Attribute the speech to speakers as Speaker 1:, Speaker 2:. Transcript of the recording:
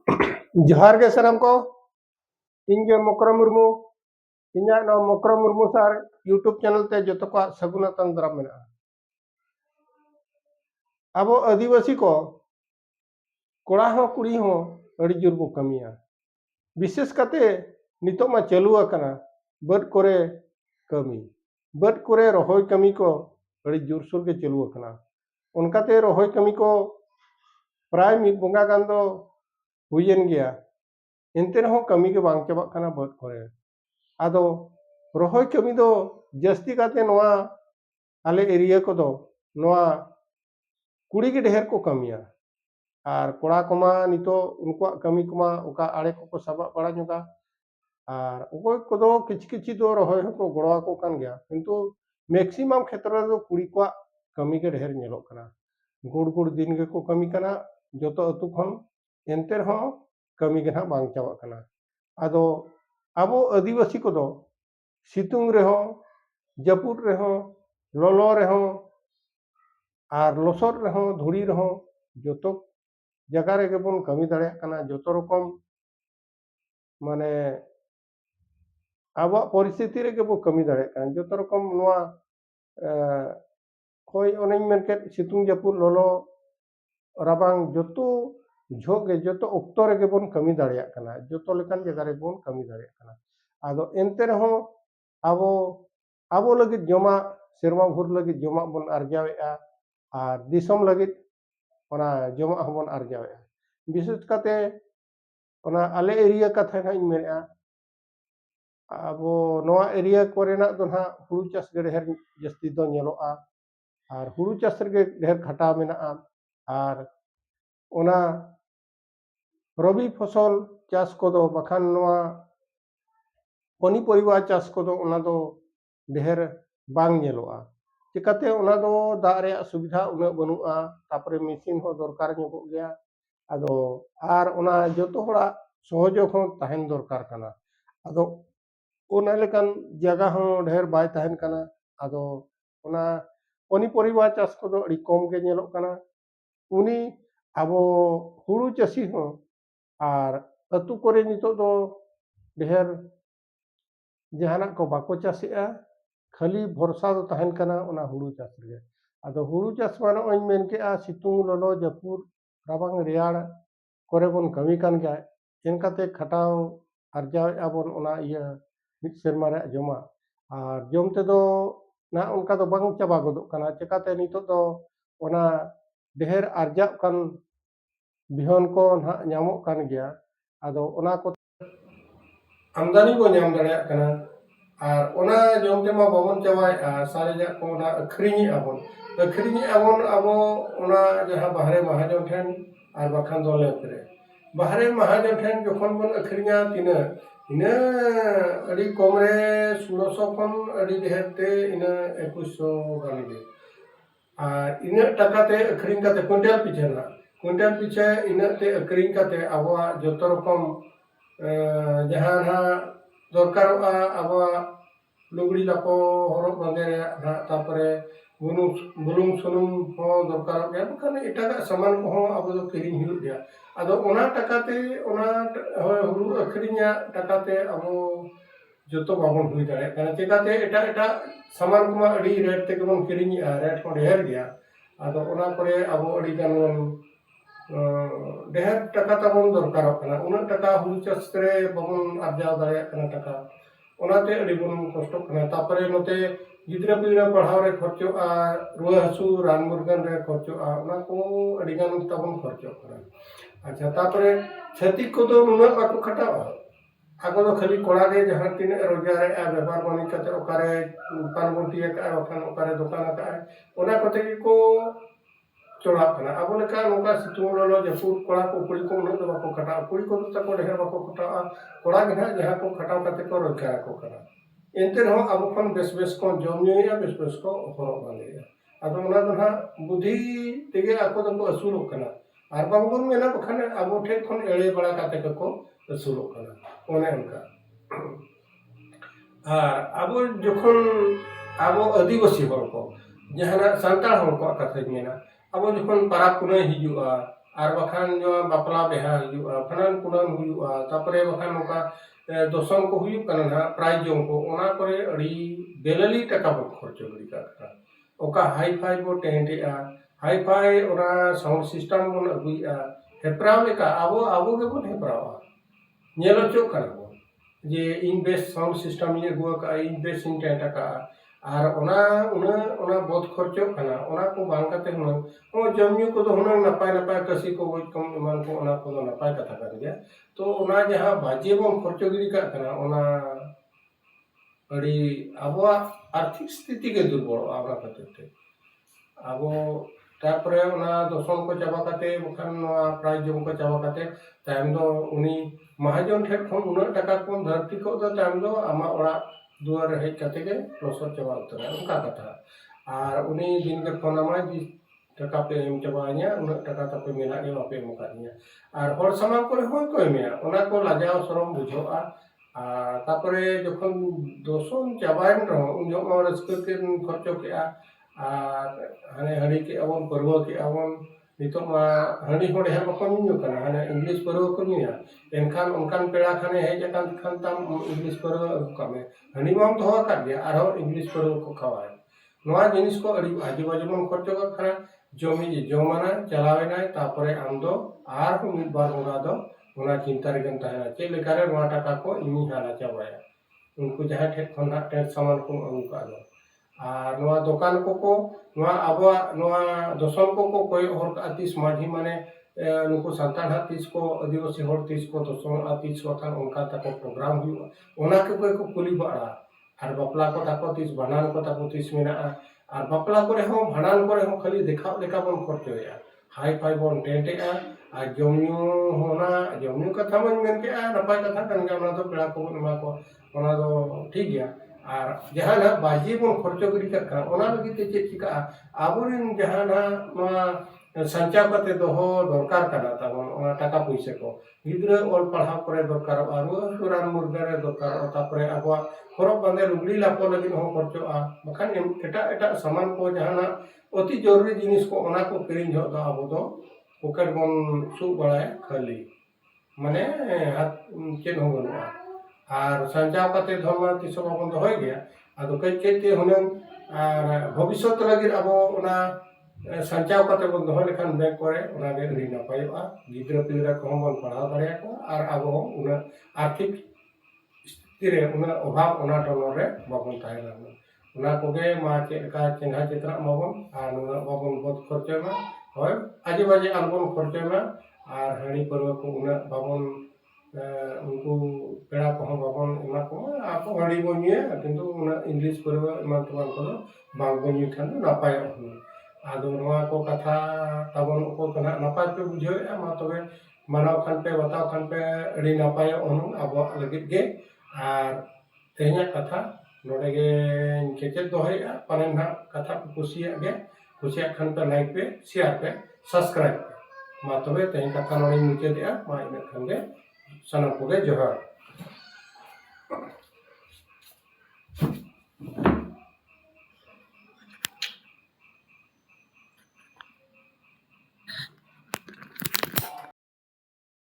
Speaker 1: जोहार के साराम को ᱤᱧ ᱜᱮ ᱢᱚᱠᱨᱚ ᱢᱩᱨᱢᱩ ᱤᱧᱟᱹᱜ ᱱᱚᱣᱟ ᱢᱚᱠᱨᱚ ᱢᱩᱨᱢᱩ ᱥᱟᱨ यूट्यूब चैनल ते जतो को सगुनतन दाराम मेना अब आदिवासी को कोड़ा हो कुड़ी हो अड़ी जोर बो कमिया विशेष कते नितो मा चालू आकना बद करे कमी बद करे रहोय कमी को अड़ी जोर सोर के चालू आकना उनकाते रहोय कमी को प्राय मिद बंगा गान दो हुयेन गया एनते रहो कमी के बांग चाबा कना बद करे आदो रहोय कमी दो जस्ती काते नोआ आले एरिया को दो नोआ कुड़ी के ढेर को कमिया और कोड़ा कोमा नितो उनको कमी कोमा उका आड़े को साबा बड़ा जोगा और उकोय को किछि किछि दो रहोय को गड़वा को कान गया किंतु मैक्सिमम क्षेत्र दो कुड़ी को कमी के ढेर नेलो कना गुड़ गुड़ दिन के को कमी कना जतो अतु खन एनते रहो कमी के ना बांग चाबा कना आदो आबो आदिवासी को दो सितुंग रेहो जपुर रेहो लोलो रेहो और लोसर रेहो धुड़ी रेहो जतो जगह रे बन कमी दाड़े कना जतो रकम माने आबो परिस्थिति रे बो कमी दाड़े कना जतो रकम नोआ कोई ओनेñ मेनके सितुंग जपुर लोलो राबांग जतो झोगे जतो ऑक्टो रे बन कमी दाड़े कना जतो लेकान जगह रे बन कमी दाड़े कना आदो एनते रहो आबो आबो लगे जमा सेरमा भर लगे जमा बन अर्जावेआ और दिसम लगे ओना जमा हबन अर्जावेआ विशेष कते ओना आले एरिया कथा ना इन मेना आबो नोआ एरिया कोरेना दो ना हुड़ू चाष गे ढेर जस्ती दो नेलोआ और हुड़ू चाष गे ढेर घाटा मेना और ओना रबी फसल चाष को दो बखान नोआ पनी परिवार चाष को दो ओना दो ढेर बांग नेलोआ चिकाते ओना दो दाग रे सुविधा उना बनुआ तापरे मेसिन हो दरकार ᱧᱚᱜᱚᱜ गया आदो आर ओना जतो होड़ा सहयोग हो तहन दरकार कना आदो ओना लेकान जगह हो ढेर बाय तहन कना आदो ओना पनी परिवार चाष को दो अड़ी कम के नेलोग कना उनी आबो हुड़ू चाषी हो आर अतु करे नितो दो ढेर जहाना को बाको चाषेआ खाली भरोसा दो तहन कना ओना हुड़ू चाष रे आदो हुड़ू चाष माने ओñ मेन के सितुंग लोलो जपुर राबांग रेयाड़ करे बन कमी कान गया एनकाते खटाव अर्जाव आबन ओना इया मिद सेरमा रे जमा और जमते दो ना उनका दो बांग चाबा गदोग कना चिकाते नितो दो ओना ढेर अर्जाव कान बिहन को ना ᱧᱟᱢᱚᱜ कान गया आदो ओना को आमदानी को ᱧᱟᱢ दाड़ेया कना और ओना जमते मा बाबन चाबाय सारे को ओना अखरिनी आबन आबो ओना जहां बाहरे महाजन ठेन और बखान दो लेपरे बाहरे महाजन ठेन जखन बन अखरिना तिना इना अड़ी कमरे 1600 खन अड़ी ढेरते इना 2100 गानी और इना टकाते अखरिन काते क्विंटल पीछे इना ते अखरिन काते आबो जतो रकम जहां ना दरकारोआ आबो लुगड़ी लापो हरक बांदे रे तापरे बुलुंग सुनुम हो दरकार गया बखान एटागा सामान को अब दो किरिंग हुई गया आदो ओना टकाते ओना हुड़ू अखरिया टकाते अब जतो बाबन हुई दाड़े कना चिकाते एटा एटा सामान को अड़ी रेट ते बन किरिंग रेट को ढेर गया आदो ओना करे अब अड़ी गान ढेर टका तबन दरकार कना उना टका हुड़ू चाष रे बाबन अर्जाव दाड़े कना टका ओनाते अड़ी बन कष्ट कना तापरे नते गिद्रा पिद्रा पढ़ाव रे खर्चो रुआ हसू रान मुर्गन रे खर्चो ओना को अड़ी गान तबन खर्चो कना अच्छा तापरे छतिक को दो उना बाको खटावा आगो दो खाली कोड़ा गे जहां तिने रोजगार रे व्यापार वाणिज्य कते ओकारे पान बुंटी का ओखान ओकारे दुकान का ओना कते को चोड़ा कना अब लेका नोका सितुंग लोलो जपुर कोड़ा को कुड़ी को उना दो बाको खटा कुड़ी को तको ढेर बाको खटा कोड़ा गे ना जहां को खटाव कते को रोजगार को कना एनते रहो अब खन बेस बेस को जमनिया बेस बेस को हरक बांदेया आदो ओना दो ना बुद्धि तेगे आको दो असुलो कना आर बांगबन मेना बखान अब ठे खन एळे बड़ा काते को असुलो कना ओने उनका और अब जखन अब आदिवासी हर को जहाना सांताल हर को कथा मेना अब जखन पाराब पुनः हिजुआ और बखान जो बापला बेहा हुआ फनान कुनान हुआ तापरे बखान नोका दोसम को हुई कना ना प्राइज जो को ओना करे अड़ी बेलली टका बो खर्चो गरी का ओका हाई फाई बो टेंटेआ हाई फाई ओना साउंड सिस्टम बो अगुइआ हेप्राव लेका आबो आबो के बो हेप्रावा नेलो चो कना बो जे इन बेस साउंड सिस्टम ये गो का इन बेस इन टेंटा का और ओना बहुत खर्चो कना ओना को बांग काते हुन ओ जमयु को तो हुन नपाय नपाय कसी को गोज कम मान को ओना को नपाय कथा कर गया तो ओना जहां बाजे बम खर्चो गिरी का कना ओना अड़ी आबो आर्थिक स्थिति के दुर्बल आबा कते आबो तारपरे ओना दशम को चाबा काते बखान प्राइज जम को चाबा काते तायम दो उनी महाजन ठेर खन उना टाका को धरती को दो तायम दो आमा ओड़ा दुआर हेज काते के लसर चाबा उतरा उनका कथा और उनी दिन के फोनामा जी टाका पे एम चाबानिया उना टाका तापे मेना के बापे मकानिया और हर समाज को होय को एमिया ओना को लाजाव शरम बुझोआ तापरे जखन दोसम चाबायन रहो उन जो मा रस्क के खर्चो के और हाने हड़ी के अवन परवा के अवन नितो मा हड़ी होड़े है बको न्यू कना हाने इंग्लिश परवा को न्यूया एनखान उनखान पेड़ा खाने है जकान खान ताम इंग्लिश परवा कामे हड़ी माम तो का गया और इंग्लिश परवा को खवाय नोआ जिनिस को अड़ी आजू बाजू मन खर्चो का खाना जमी जमाना चलावेना तापरे आम दो आर को मिद बार ओना दो ओना चिंता रे गन ताहेना चे लेकारे नोआ टाका को इनी हाला चाबाया उनको जहां ठे खन टेट सामान को उनका दो और नोआ दुकान को नोआ आबो नोआ दशम को कोई और आतिस माझी माने नुको संतान हातिस को आदिवासी होर तिस को दशम आतिस वथान उनका तक प्रोग्राम हुआ ओना के कोई को कुली बाड़ा और बपला को ताको तिस बनान को ताको तिस मेना और बपला को रे हो भानान को रे हो खाली देखाव लेका बन खर्चोया हाई फाई बन टेंटेआ और जमयू होना जमयू कथा मन मेन के नपाय कथा कन गया ओना दो पेड़ा को नमा को ओना दो ठीक गया और जहां ना बाजी बन खर्चो गिरी का ओना लगी ते चे चिका आबोरिन जहां ना संचाव करते दोहो दरकार कना ताबन ओना टाका पैसे को गिद्रा ओल पढ़ाव करे दरकार और सुरान मुर्गा रे दरकार तापरे आबो खरब बांधे लुगड़ी लापो लगी हो खर्चो बखान एटा एटा सामान को जहां ना अति जरूरी जिनिस को ओना को किरिन जो दो आबो दो पॉकेट बन सु बड़ाय खाली माने हाथ चेन हो गनुआ और संचाव करते धर्म तिसो बाबन दो होय गया आदो कई केते हुनन और भविष्य लगी आबो ओना संचाव करते बन दो लेखान बैंक करे ओना गे अड़ी नपायोआ गिद्रा पिद्रा को बन पढ़ाव दाड़े को और आबो उना आर्थिक स्थिति रे उना अभाव ओना टोन रे बाबन ताहेना उना कोगे मा चेका चेंगा चित्रा माबन और उना बाबन बहुत खर्चे में होय आजे बाजे आलबन खर्चे में और हणी परवा को उना बाबन उनको पेड़ा को बाबन इमा को आपको हड़ी बनिए किंतु उना इंग्लिश परवा इमा तमान को बांग बनिए खान नापाय आदो नोआ को कथा तबन को कना नापाय पे बुझे मा तबे मानव खान पे बताओ खान पे अड़ी नापाय ओनु आबो लगित गे और तेहना कथा नोडे गे केचे दोहया पाने ना कथा कुसिया गे कुसिया खान पे लाइक पे शेयर पे सब्सक्राइब पे मा तबे तेहन कथा नोडे मुचे दिया मा इन खान गे सनम को गे जोहार।